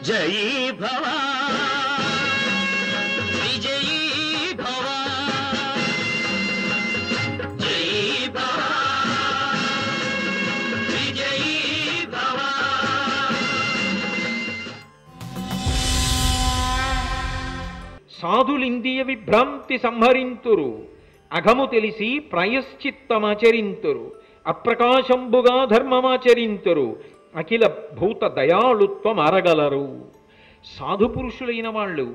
జయీ భవ విజయీ భవ జయీ భవ విజయీ భవ. సాధులిందియ విభ్రాంతి సంహరింతురు, అఘము తెలిసి ప్రాయశ్చిత్తమాచరింతురు, అప్రకాశంబుగా ధర్మమాచరింతురు, అఖిల భూత దయాళుత్వం అరగలరు. సాధుపురుషులైన వాళ్ళు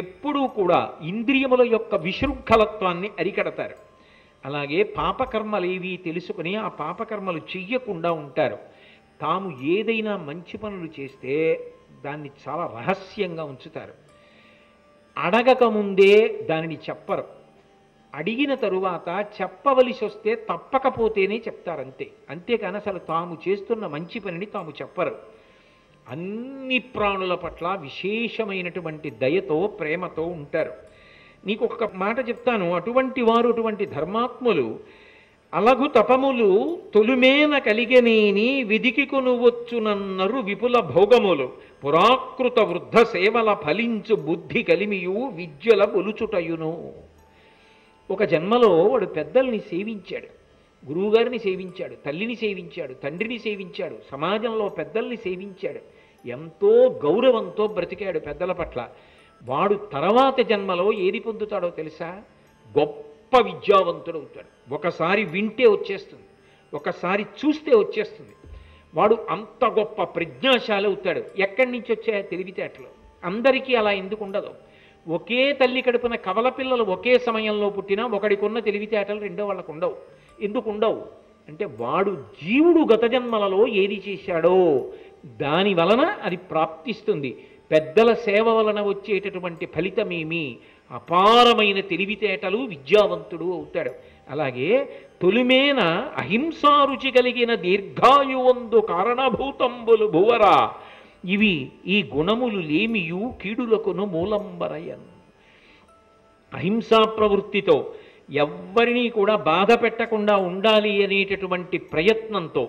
ఎప్పుడూ కూడా ఇంద్రియముల యొక్క విశృంఖలత్వాన్ని అరికడతారు. అలాగే పాపకర్మలేవి తెలుసుకుని ఆ పాపకర్మలు చెయ్యకుండా ఉంటారు. తాము ఏదైనా మంచి పనులు చేస్తే దాన్ని చాలా రహస్యంగా ఉంచుతారు. అడగక ముందే దానిని చెప్పరు. అడిగిన తరువాత చెప్పవలసి వస్తే తప్పకపోతేనే చెప్తారంతే. అంతేకాని అసలు తాము చేస్తున్న మంచి పనిని తాము చెప్పరు. అన్ని ప్రాణుల పట్ల విశేషమైనటువంటి దయతో ప్రేమతో ఉంటారు. నీకు ఒక మాట చెప్తాను. అటువంటి వారు, అటువంటి ధర్మాత్ములు అలగు తపములు తొలుమేన కలిగనేని విధికి కొనువచ్చునన్నరు విపుల భోగములు, పురాకృత వృద్ధ సేవల ఫలించు బుద్ధి కలిమియు విద్యల బొలుచుటయును. ఒక జన్మలో వాడు పెద్దల్ని సేవించాడు, గురువుగారిని సేవించాడు, తల్లిని సేవించాడు, తండ్రిని సేవించాడు, సమాజంలో పెద్దల్ని సేవించాడు, ఎంతో గౌరవంతో బ్రతికాడు పెద్దల పట్ల. వాడు తర్వాత జన్మలో ఏది పొందుతాడో తెలుసా? గొప్ప విద్యావంతుడవుతాడు. ఒకసారి వింటే వచ్చేస్తుంది, ఒకసారి చూస్తే వచ్చేస్తుంది. వాడు అంత గొప్ప ప్రజ్ఞాశాలి అవుతాడు. ఎక్కడి నుంచి వచ్చాయో తెలివితేటలు. అందరికీ అలా ఎందుకు ఉండదు? ఒకే తల్లి కడుపున కవల పిల్లలు ఒకే సమయంలో పుట్టినా ఒకడికున్న తెలివితేటలు రెండో వాళ్ళకు ఉండవు. ఎందుకు ఉండవు అంటే వాడు జీవుడు గత జన్మలలో ఏది చేశాడో దాని వలన అది ప్రాప్తిస్తుంది. పెద్దల సేవ వలన వచ్చేటటువంటి ఫలితమేమి? అపారమైన తెలివితేటలు, విద్యావంతుడు అవుతాడు. అలాగే తొలిమేన అహింసారుచి కలిగిన దీర్ఘాయువందు కారణభూతంబులు భువరా, ఇవి ఈ గుణములు లేమియు కీడులకును మూలంబరయన్. అహింసా ప్రవృత్తితో ఎవ్వరినీ కూడా బాధ పెట్టకుండా ఉండాలి అనేటటువంటి ప్రయత్నంతో,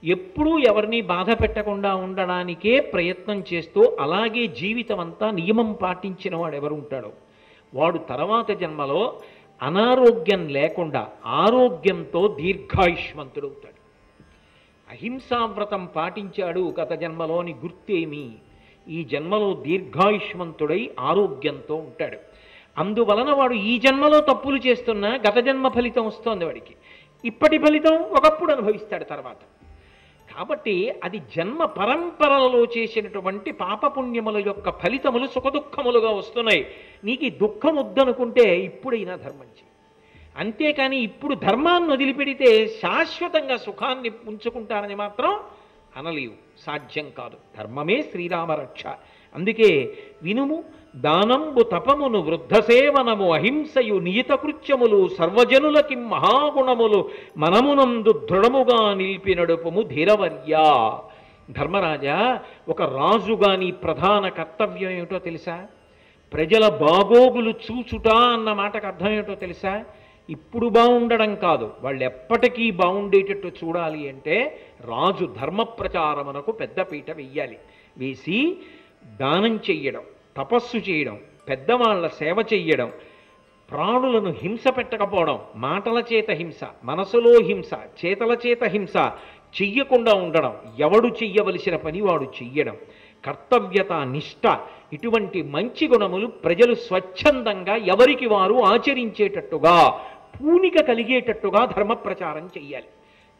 ఎప్పుడూ ఎవరిని బాధ పెట్టకుండా ఉండడానికే ప్రయత్నం చేస్తూ అలాగే జీవితం అంతా నియమం పాటించిన వాడు ఎవరు ఉంటాడో వాడు తర్వాత జన్మలో అనారోగ్యం లేకుండా ఆరోగ్యంతో దీర్ఘాయుష్మంతుడవుతాడు. అహింసావ్రతం పాటించాడు గత జన్మలోని గుర్తేమి? ఈ జన్మలో దీర్ఘాయుష్మంతుడై ఆరోగ్యంతో ఉంటాడు. అందువలన వాడు ఈ జన్మలో తప్పులు చేస్తున్నా గత జన్మ ఫలితం వస్తోంది వాడికి. ఇప్పటి ఫలితం ఒకప్పుడు అనుభవిస్తాడు తర్వాత. కాబట్టి అది జన్మ పరంపరలలో చేసినటువంటి పాపపుణ్యముల యొక్క ఫలితములు సుఖదుఖములుగా వస్తున్నాయి. నీకు ఈ దుఃఖం వద్దనుకుంటే ఇప్పుడైనా ధర్మం చేయి. అంతేకాని ఇప్పుడు ధర్మాన్ని వదిలిపెడితే శాశ్వతంగా సుఖాన్ని ఉంచుకుంటానని మాత్రం అనలేవు, సాధ్యం కాదు. ధర్మమే శ్రీరామరక్ష. అందుకే వినుము, దానంబు తపమును వృద్ధ సేవనము అహింసయు నియత కృత్యములు సర్వజనులకి మహాగుణములు మనమునందు దృఢముగా నిలిపి నడుపుము ధీరవర్యా. ధర్మరాజా, ఒక రాజుగా నీ ప్రధాన కర్తవ్యం ఏమిటో తెలుసా? ప్రజల బాగోగులు చూచుట అన్న మాటకు అర్థం ఏమిటో తెలుసా? ఇప్పుడు బాగుండడం కాదు, వాళ్ళు ఎప్పటికీ బాగుండేటట్టు చూడాలి అంటే రాజు ధర్మ ప్రచారమునకు పెద్దపీట వెయ్యాలి. వేసి దానం చెయ్యడం, తపస్సు చేయడం, పెద్దవాళ్ల సేవ చెయ్యడం, ప్రాణులను హింస పెట్టకపోవడం, మాటల చేత హింస, మనసులో హింస, చేతల చేత హింస చెయ్యకుండా ఉండడం, ఎవడు చెయ్యవలసిన పని వాడు చెయ్యడం, కర్తవ్యత, నిష్ఠ, ఇటువంటి మంచి గుణములు ప్రజలు స్వచ్ఛందంగా ఎవరికి వారు ఆచరించేటట్టుగా పూనిక కలిగేటట్టుగా ధర్మ ప్రచారం చెయ్యాలి.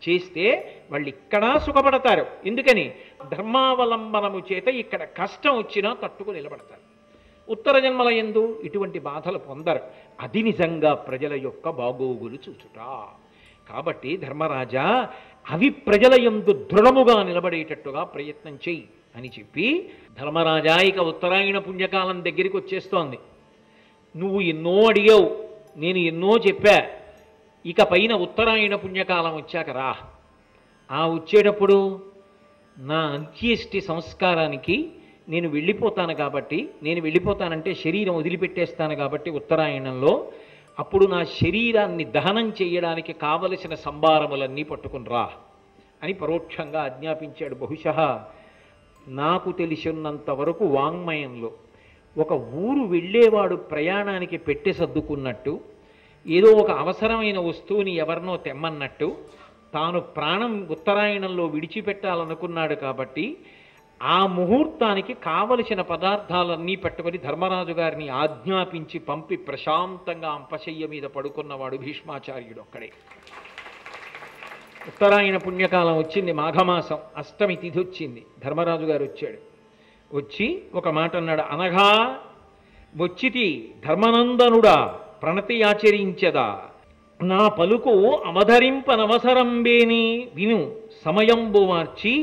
చేస్తే వాళ్ళు ఇక్కడ సుఖపడతారు. ఎందుకని? ధర్మావలంబనము చేత ఇక్కడ కష్టం వచ్చినా తట్టుకు నిలబడతారు. ఉత్తర జన్మల యందు ఇటువంటి బాధలు పొందరు. అది నిజంగా ప్రజల యొక్క బాగోగులు చూచుట. కాబట్టి ధర్మరాజా, అవి ప్రజల యందు దృఢముగా నిలబడేటట్టుగా ప్రయత్నం చెయ్యి అని చెప్పి, ధర్మరాజా ఇక ఉత్తరాయణ పుణ్యకాలం దగ్గరికి వచ్చేస్తోంది. నువ్వు ఎన్నో అడిగావు, నేను ఎన్నో చెప్పా. ఇక పైన ఉత్తరాయణ పుణ్యకాలం వచ్చాక రా. ఆ వచ్చేటప్పుడు నా అంత్యేష్టి సంస్కారానికి నేను వెళ్ళిపోతాను కాబట్టి, నేను వెళ్ళిపోతానంటే శరీరం వదిలిపెట్టేస్తాను కాబట్టి ఉత్తరాయణంలో, అప్పుడు నా శరీరాన్ని దహనం చేయడానికి కావలసిన సంభారములన్నీ పట్టుకుని రా అని పరోక్షంగా ఆజ్ఞాపించాడు. బహుశः నాకు తెలిసినంత వరకు వాంగ్మయంలో ఒక ఊరు వెళ్ళేవాడు ప్రయాణానికి పెట్టె సర్దుకున్నట్టు, ఏదో ఒక అవసరమైన వస్తువుని ఎవరినో తెమ్మన్నట్టు, తాను ప్రాణం ఉత్తరాయణంలో విడిచిపెట్టాలనుకున్నాడు కాబట్టి ఆ ముహూర్తానికి కావలసిన పదార్థాలన్నీ పట్టుకొని ధర్మరాజు గారిని ఆజ్ఞాపించి పంపి ప్రశాంతంగా అంపశయ్య మీద పడుకున్నవాడు భీష్మాచార్యుడు ఒక్కడే. ఉత్తరాయణ పుణ్యకాలం వచ్చింది, మాఘమాసం అష్టమి తిథి వచ్చింది. ధర్మరాజు గారు వచ్చాడు. వచ్చి ఒక మాట అన్నాడు, అనగా వచ్చితి ధర్మనందనుడా ప్రణతి ఆచరించదా, నా పలుకు అవధరింపనవసరంబేని విను సమయంబు మార్చి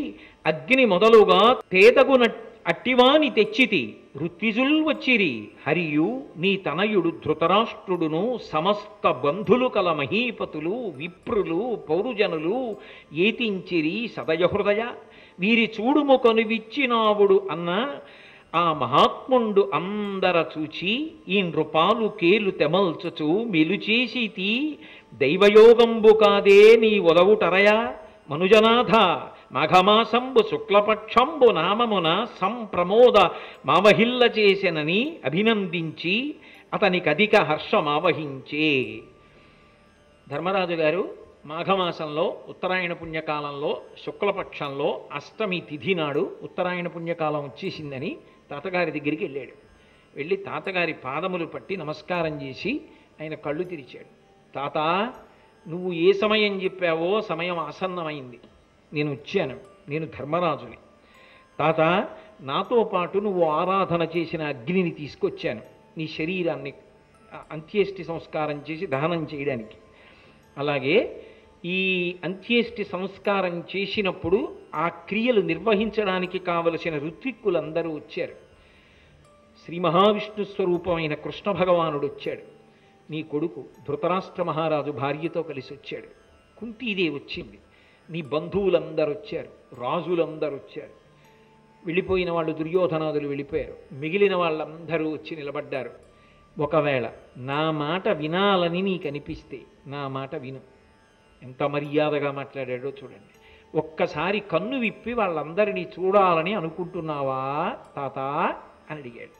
అగ్ని మొదలుగా తేతగున అట్టివాని తెచ్చితి ఋత్విజుల్ వచ్చిరి హరియు నీ తనయుడు ధృతరాష్ట్రుడును సమస్త బంధులు కల మహీపతులు విప్రులు పౌరుజనులు ఏతించిరి సదయహృదయ వీరి చూడుము కొనువిచ్చినావుడు అన్న ఆ మహాత్ముండు అందర చూచి ఈ నృపాలు కేలు తెమల్చుచు మెలుచేసితి దైవయోగంబు కాదే నీ ఒదవుటరయ మనుజనాథ మాఘమాసంబు శుక్లపక్షంబు నామమున సంప్రమోద మావహిల్ల చేసెనని అభినందించి అతనికి అధిక హర్షమావహించే. ధర్మరాజు గారు మాఘమాసంలో ఉత్తరాయణ పుణ్యకాలంలో శుక్లపక్షంలో అష్టమి తిథి నాడు ఉత్తరాయణ పుణ్యకాలం వచ్చేసిందని తాతగారి దగ్గరికి వెళ్ళాడు. వెళ్ళి తాతగారి పాదములు పట్టి నమస్కారం చేసి ఆయన కళ్ళు తెరిచాడు. తాత, నువ్వు ఏ సమయం చెప్పావో సమయం ఆసన్నమైంది, నేను వచ్చాను, నేను ధర్మరాజుని. తాత, నాతో పాటు నువ్వు ఆరాధన చేసిన అగ్నిని తీసుకొచ్చాను నీ శరీరాన్ని అంత్యేష్టి సంస్కారం చేసి దహనం చేయడానికి. అలాగే ఈ అంత్యేష్టి సంస్కారం చేసినప్పుడు ఆ క్రియలు నిర్వహించడానికి కావలసిన ఋత్విక్కులందరూ వచ్చారు. శ్రీ మహావిష్ణు స్వరూపమైన కృష్ణ భగవానుడు వచ్చాడు. నీ కొడుకు ధృతరాష్ట్ర మహారాజు భార్యతో కలిసి వచ్చాడు. కుంతీదేవి వచ్చింది. నీ బంధువులందరూ వచ్చారు, రాజులందరూ వచ్చారు. వెళ్ళిపోయిన వాళ్ళు దుర్యోధనాదులు వెళ్ళిపోయారు. మిగిలిన వాళ్ళందరూ వచ్చి నిలబడ్డారు. ఒకవేళ నా మాట వినాలని నీకు అనిపిస్తే నా మాట విను. ఎంత మర్యాదగా మాట్లాడాడో చూడండి. ఒక్కసారి కన్ను విప్పి వాళ్ళందరినీ చూడాలని అనుకుంటున్నావా తాత అని అడిగాడు.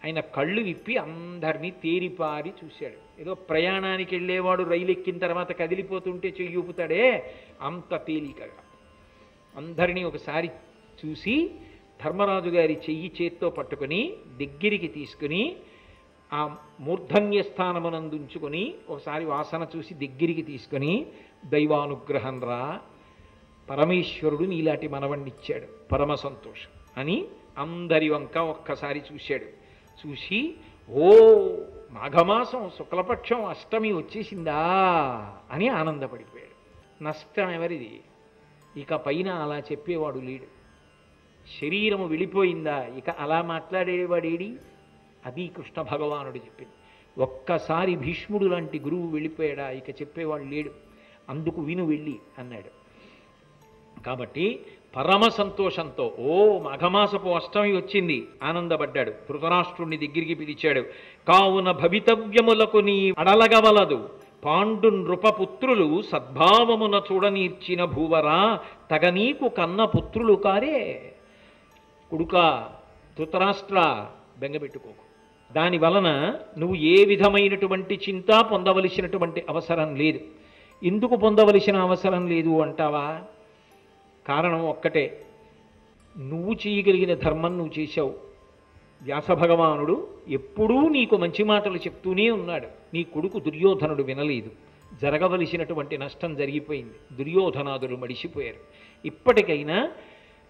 ఆయన కళ్ళు విప్పి అందరినీ తేరిపారి చూశాడు. ఏదో ప్రయాణానికి వెళ్ళేవాడు రైలు ఎక్కిన తర్వాత కదిలిపోతుంటే చెయ్యి ఊపుతాడే అంత తేలికగా అందరినీ ఒకసారి చూసి ధర్మరాజు గారి చెయ్యి చేత్తో పట్టుకొని దగ్గరికి తీసుకుని ఆ మూర్ధన్య స్థానమునందుంచుకొని ఒకసారి వాసన చూసి దగ్గరికి తీసుకొని దైవానుగ్రహం రా, పరమేశ్వరుడు నీలాంటి మనవణ్ణిచ్చాడు, పరమ సంతోషం అని అందరి వంక ఒక్కసారి చూశాడు. చూసి ఓ మాఘమాసం శుక్లపక్షం అష్టమి వచ్చేసిందా అని ఆనందపడిపోయాడు. నష్టం ఎవరిది? ఇక పైన అలా చెప్పేవాడు లేడు. శరీరము వెళ్ళిపోయిందా ఇక అలా మాట్లాడేవాడేడి? అది కృష్ణ భగవానుడు చెప్పింది. ఒక్కసారి భీష్ముడు లాంటి గురువు వెళ్ళిపోయాడా ఇక చెప్పేవాడు లేడు, అందుకు విను వెళ్ళి అన్నాడు. కాబట్టి పరమ సంతోషంతో ఓ మాఘమాసపు అష్టమి వచ్చింది ఆనందపడ్డాడు. ధృతరాష్ట్రుణ్ణి దగ్గరికి పిలిచాడు. కావున భవితవ్యములకు నీ అడలగవలదు, పాండు నృపపుత్రులు సద్భావమున చూడనీర్చిన భూవరా తగనీకు కన్న పుత్రులు కారే. కొడుకా ధృతరాష్ట్ర, బెంగపెట్టుకోకు. దాని వలన నువ్వు ఏ విధమైనటువంటి చింత పొందవలసినటువంటి అవసరం లేదు. ఎందుకు పొందవలసిన అవసరం లేదు అంటావా? కారణం ఒక్కటే, నువ్వు చేయగలిగిన ధర్మం నువ్వు చేశావు. వ్యాసభగవానుడు ఎప్పుడూ నీకు మంచి మాటలు చెప్తూనే ఉన్నాడు. నీ కొడుకు దుర్యోధనుడు వినలేదు. జరగవలసినటువంటి నష్టం జరిగిపోయింది. దుర్యోధనాదులు మడిసిపోయారు. ఇప్పటికైనా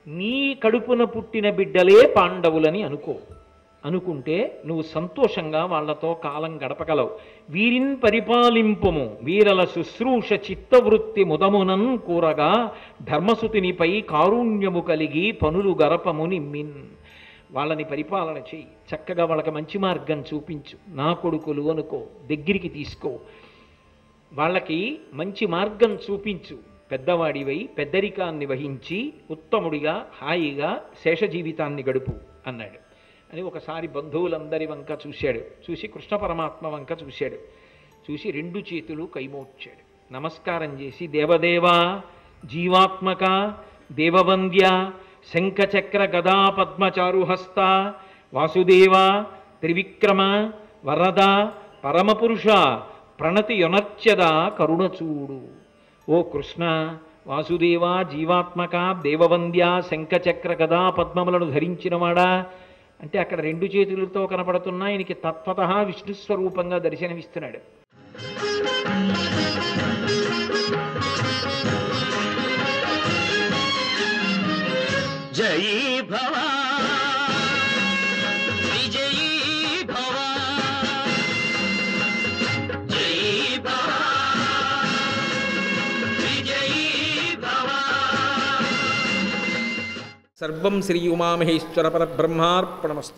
నీ కడుపున పుట్టిన బిడ్డలే పాండవులని అనుకుంటే నువ్వు సంతోషంగా వాళ్లతో కాలం గడపగలవు. వీరిన్ పరిపాలింపుము వీరల శుశ్రూష చిత్తవృత్తి ముదమునన్ కూరగా ధర్మసుతినిపై కారుణ్యము కలిగి పనులు గరపము నిమ్మిన్. వాళ్ళని పరిపాలన చేయి, చక్కగా వాళ్ళకి మంచి మార్గం చూపించు. నా కొడుకులు అనుకో, దగ్గరికి తీసుకో, వాళ్ళకి మంచి మార్గం చూపించు. పెద్దవాడివై పెద్దరికాన్ని వహించి ఉత్తముడిగా హాయిగా శేష జీవితాన్ని గడుపు అన్నాడు. అని ఒకసారి బంధువులందరి వంక చూశాడు. చూసి కృష్ణ పరమాత్మ వంక చూశాడు. చూసి రెండు చేతులు కైమోడ్చాడు. నమస్కారం చేసి దేవదేవా, జీవాత్మక, దేవవంద్య, శంఖచక్ర గదా పద్మచారుహస్త వాసుదేవ త్రివిక్రమ వరద పరమపురుష ప్రణతి యొనర్చద కరుణచూడు. ఓ కృష్ణ, వాసుదేవ, జీవాత్మక, దేవవంద్య, శంఖచక్ర గదా పద్మములను ధరించినవాడా అంటే అక్కడ రెండు చేతులతో కనపడుతున్నా ఆయనకి తత్వతః విష్ణుస్వరూపంగా దర్శనమిస్తున్నాడు. జయీ భవ విజయీ భవ జయీ భవ విజయీ భవ. సర్వం శ్రీ ఉమామహేశ్వర పరబ్రహ్మార్పణమస్తు.